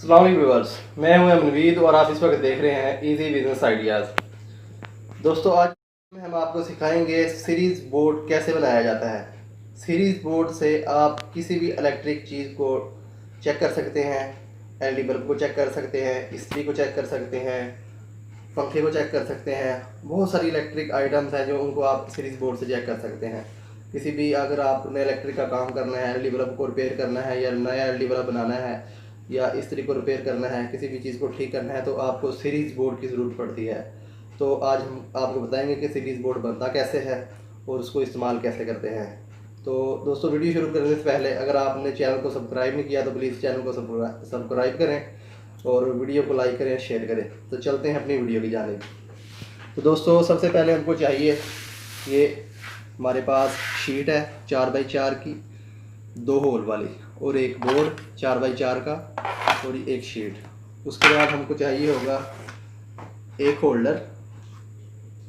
अस्सलाम वालेकुम व्यूअर्स, मैं हूं अमनवीद और आप इस वक्त देख रहे हैं इजी बिजनेस आइडियाज़। दोस्तों, आज में हम आपको सिखाएंगे सीरीज़ बोर्ड कैसे बनाया जाता है। सीरीज़ बोर्ड से आप किसी भी इलेक्ट्रिक चीज़ को चेक कर सकते हैं, एलईडी बल्ब को चेक कर सकते हैं, इस्त्री को चेक कर सकते हैं, पंखे को चेक कर सकते हैं। बहुत सारी इलेक्ट्रिक आइटम्स हैं जो उनको आप सीरीज़ बोर्ड से चेक कर सकते हैं। किसी भी अगर आपने इलेक्ट्रिक का काम करना है, एलईडी बल्ब को रिपेयर करना है या नया एलईडी बल्ब बनाना है या इस्त्री को रिपेयर करना है, किसी भी चीज़ को ठीक करना है तो आपको सीरीज़ बोर्ड की ज़रूरत पड़ती है। तो आज हम आपको बताएंगे कि सीरीज़ बोर्ड बनता कैसे है और उसको इस्तेमाल कैसे करते हैं। तो दोस्तों, वीडियो शुरू करने से पहले अगर आपने चैनल को सब्सक्राइब नहीं किया तो प्लीज़ चैनल को सब्सक्राइब करें और वीडियो को लाइक करें, शेयर करें। तो चलते हैं अपनी वीडियो की जानिब। तो दोस्तों, सबसे पहले हमको चाहिए, ये हमारे पास शीट है 4x4 की, 2 होल वाली, और एक बोर्ड 4x4 का और एक शीट। उसके बाद हमको चाहिए होगा एक होल्डर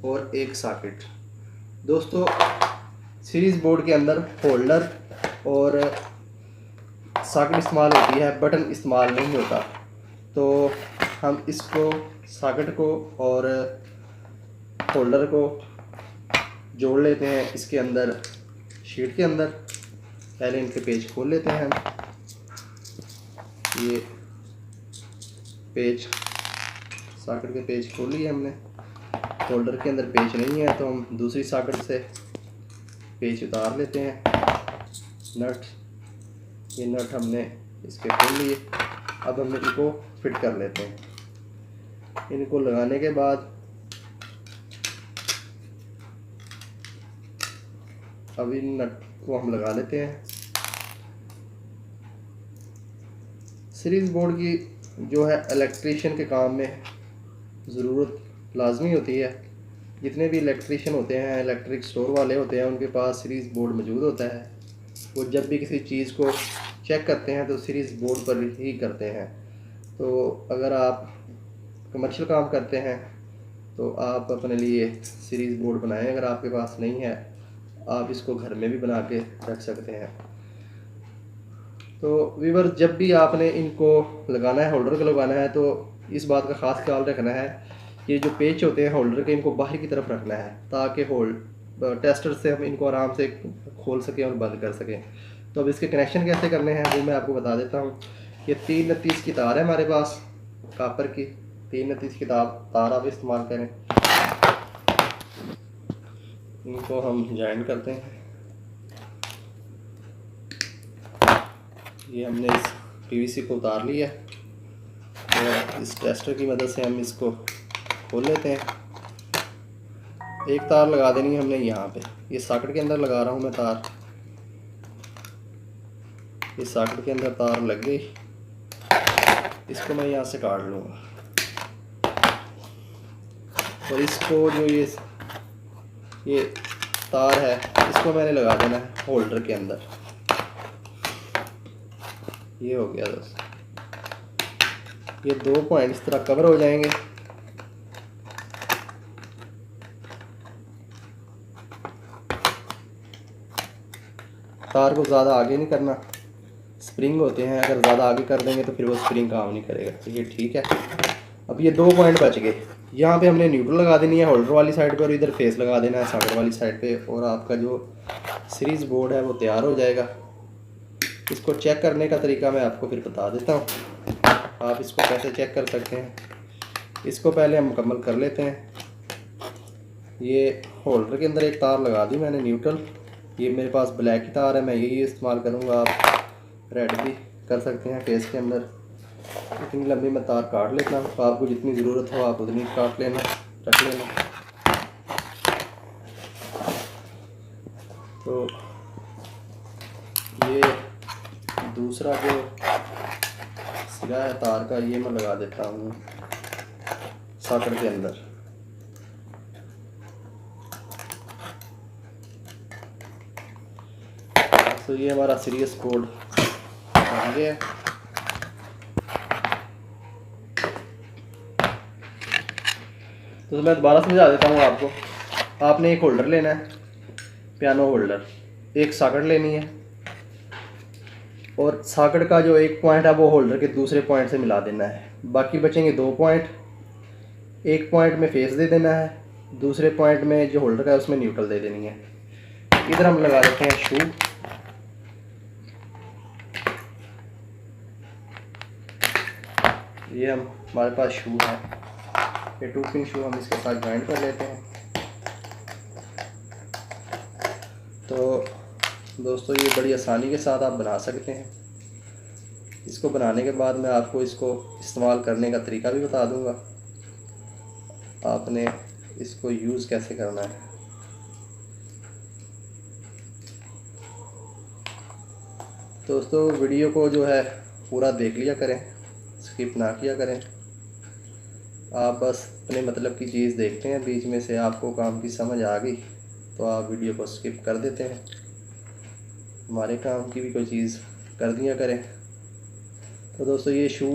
और एक सॉकेट। दोस्तों, सीरीज़ बोर्ड के अंदर होल्डर और सॉकेट इस्तेमाल होती है, बटन इस्तेमाल नहीं होता। तो हम इसको, सॉकेट को और होल्डर को जोड़ लेते हैं इसके अंदर, शीट के अंदर। पहले इनके पेज खोल लेते हैं हम। ये पेज, सॉकेट के पेज खोल लिए हमने। होल्डर के अंदर पेज नहीं है तो हम दूसरी सॉकेट से पेज उतार लेते हैं। नट, ये नट हमने इसके खोल लिए। अब हम इनको फिट कर लेते हैं। इनको लगाने के बाद अब इन नट को हम लगा लेते हैं। सीरीज़ बोर्ड की जो है इलेक्ट्रीशियन के काम में ज़रूरत लाजमी होती है। जितने भी इलेक्ट्रीशियन होते हैं, इलेक्ट्रिक स्टोर वाले होते हैं, उनके पास सीरीज़ बोर्ड मौजूद होता है। वो जब भी किसी चीज़ को चेक करते हैं तो सीरीज़ बोर्ड पर ही करते हैं। तो अगर आप कमर्शियल काम करते हैं तो आप अपने लिए सीरीज़ बोर्ड बनाएं। अगर आपके पास नहीं है, आप इसको घर में भी बना के रख सकते हैं। तो व्यूअर, जब भी आपने इनको लगाना है, होल्डर को लगाना है, तो इस बात का ख़ास ख्याल रखना है, ये जो पेच होते हैं होल्डर के, इनको बाहर की तरफ रखना है ताकि टेस्टर से हम इनको आराम से खोल सकें और बंद कर सकें। तो अब इसके कनेक्शन कैसे करने हैं वो मैं आपको बता देता हूँ। ये 329 की तार है हमारे पास, कापर की 329 की तार आप इस्तेमाल करें। इनको हम जॉइन करते हैं। ये हमने इस पीवीसी को उतार लिया और इस टेस्टर की मदद से हम इसको खोल लेते हैं। एक तार लगा देनी है हमने यहाँ पे। ये सॉकेट के अंदर लगा रहा हूँ मैं तार। ये सॉकेट के अंदर तार लग गई। इसको मैं यहाँ से काट लूँगा और इसको जो ये तार है, इसको मैंने लगा देना है होल्डर के अंदर। ये हो गया दोस्तों। ये 2 पॉइंट इस तरह कवर हो जाएंगे। तार को ज़्यादा आगे नहीं करना, स्प्रिंग होते हैं, अगर ज़्यादा आगे कर देंगे तो फिर वो स्प्रिंग काम नहीं करेगा। तो ये ठीक है। अब ये 2 पॉइंट बच गए। यहाँ पे हमने न्यूट्रल लगा देनी है होल्डर वाली साइड पे और इधर फेस लगा देना है सॉकेट वाली साइड पे, और आपका जो सीरीज़ बोर्ड है वो तैयार हो जाएगा। इसको चेक करने का तरीका मैं आपको फिर बता देता हूँ, आप इसको कैसे चेक कर सकते हैं। इसको पहले हम मुकम्मल कर लेते हैं। ये होल्डर के अंदर एक तार लगा दी मैंने न्यूट्रल। ये मेरे पास ब्लैक की तार है, मैं यही इस्तेमाल करूँगा। आप रेड भी कर सकते हैं फेस के अंदर। इतनी लंबी मैं तार काट लेता हूँ, तो आपको जितनी ज़रूरत हो आप उतनी काट लेना, रख लेना। तो ये दूसरा जो सिरा है तार का, ये मैं लगा देता हूँ सॉकेट के अंदर। तो ये हमारा सीरीज़ बोर्ड बन गया। तो मैं दोबारा समझा देता हूँ आपको। आपने एक होल्डर लेना है, पियानो होल्डर, एक सॉकेट लेनी है, और सॉकेट का जो एक पॉइंट है वो होल्डर के दूसरे पॉइंट से मिला देना है। बाकी बचेंगे 2 पॉइंट, एक पॉइंट में फेस दे देना है, दूसरे पॉइंट में जो होल्डर का है उसमें न्यूट्रल दे देनी है। इधर हम लगा देते हैं शू। ये हमारे पास शू है, ये 2 पिन शू हम इसके साथ ज्वाइन कर लेते हैं। तो दोस्तों ये बड़ी आसानी के साथ आप बना सकते हैं। इसको बनाने के बाद मैं आपको इसको इस्तेमाल करने का तरीका भी बता दूंगा, आपने इसको यूज़ कैसे करना है। दोस्तों वीडियो को जो है पूरा देख लिया करें, स्किप ना किया करें। आप बस अपने मतलब की चीज़ देखते हैं, बीच में से आपको काम की समझ आ गई तो आप वीडियो को स्किप कर देते हैं। हमारे काम की भी कोई चीज़ कर दिया करें। तो दोस्तों ये शू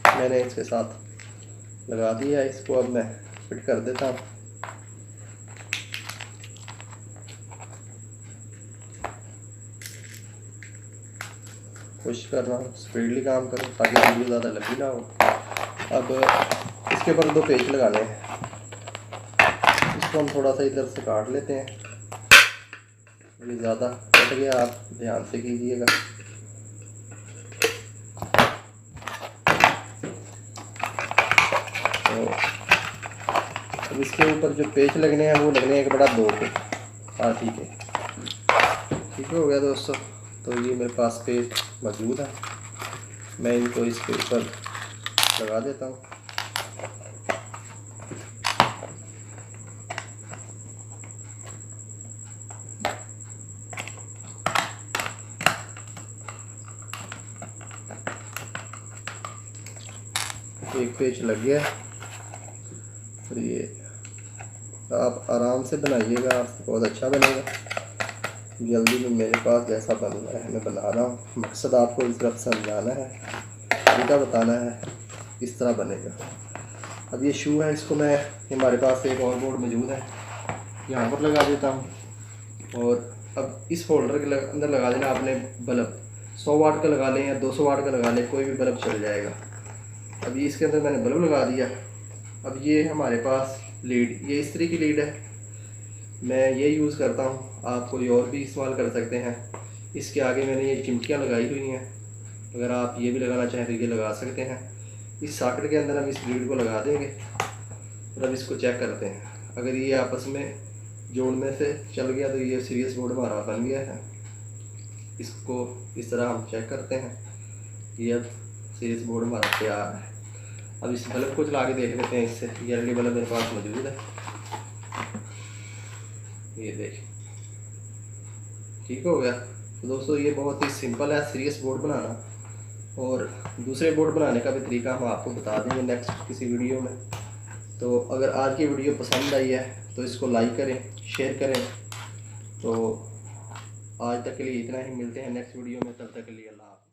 मैंने इसके साथ लगा दिया है, इसको अब मैं फिट कर देता हूँ। कोशिश कर रहा हूँ स्पीडली काम करूँ ताकि वीडियो ज़्यादा लंबी ना हो। अब इसके ऊपर 2 पेच लगाने हैं, इसको हम थोड़ा सा इधर से काट लेते हैं। ये ज़्यादा कट गया, आप ध्यान से कीजिएगा। तो अब इसके ऊपर जो पेच लगने हैं वो लगने हैं एक बड़ा 2 के। हाँ ठीक है, ठीक हो गया दोस्तों। तो ये मेरे पास पेच मौजूद है, मैं इनको इसके ऊपर लगा देता हूँ। एक पेच लग गया। और ये आप आराम से बनाइएगा, बहुत अच्छा बनेगा। जल्दी में मेरे पास जैसा बन रहा है मैं बना रहा हूँ, मकसद आपको इस तरफ समझाना है, तरीका बताना है, इस तरह बनेगा। अब ये शू है, इसको मैं हमारे पास एक और बोर्ड मौजूद है, यहाँ पर लगा देता हूँ। और अब इस होल्डर के अंदर लगा देना आपने बल्ब, 100 वाट का लगा लें या 200 वाट का लगा लें, कोई भी बल्ब चल जाएगा। अभी इसके अंदर मैंने बल्ब लगा दिया। अब ये हमारे पास लीड, ये इस्त्री की लीड है, मैं ये यूज़ करता हूँ, आप कोई और भी इस्तेमाल कर सकते हैं। इसके आगे मैंने ये चिमटियाँ लगाई हुई हैं, अगर आप ये भी लगाना चाहें तो ये लगा सकते हैं। इस सॉकेट के अंदर हम इस लीड को लगा देंगे और अब इसको चेक करते हैं। अगर ये आपस में जोड़ने से चल गया तो ये सीरीज बोर्ड हमारा बन गया है। इसको इस तरह हम चेक करते हैं, ये अब सीरीज बोर्ड हमारा तैयार है। अब इस बल्ब को चला के देख लेते हैं, इससे ये एलईडी बल्ब मेरे पास मौजूद है, ये देखें ठीक हो गया। तो दोस्तों ये बहुत ही सिंपल है सीरीज बोर्ड बनाना, और दूसरे बोर्ड बनाने का भी तरीका हम आपको बता देंगे नेक्स्ट किसी वीडियो में। तो अगर आज की वीडियो पसंद आई है तो इसको लाइक करें, शेयर करें। तो आज तक के लिए इतना ही, मिलते हैं नेक्स्ट वीडियो में, तब तक के लिए अल्लाह हाफ़िज़।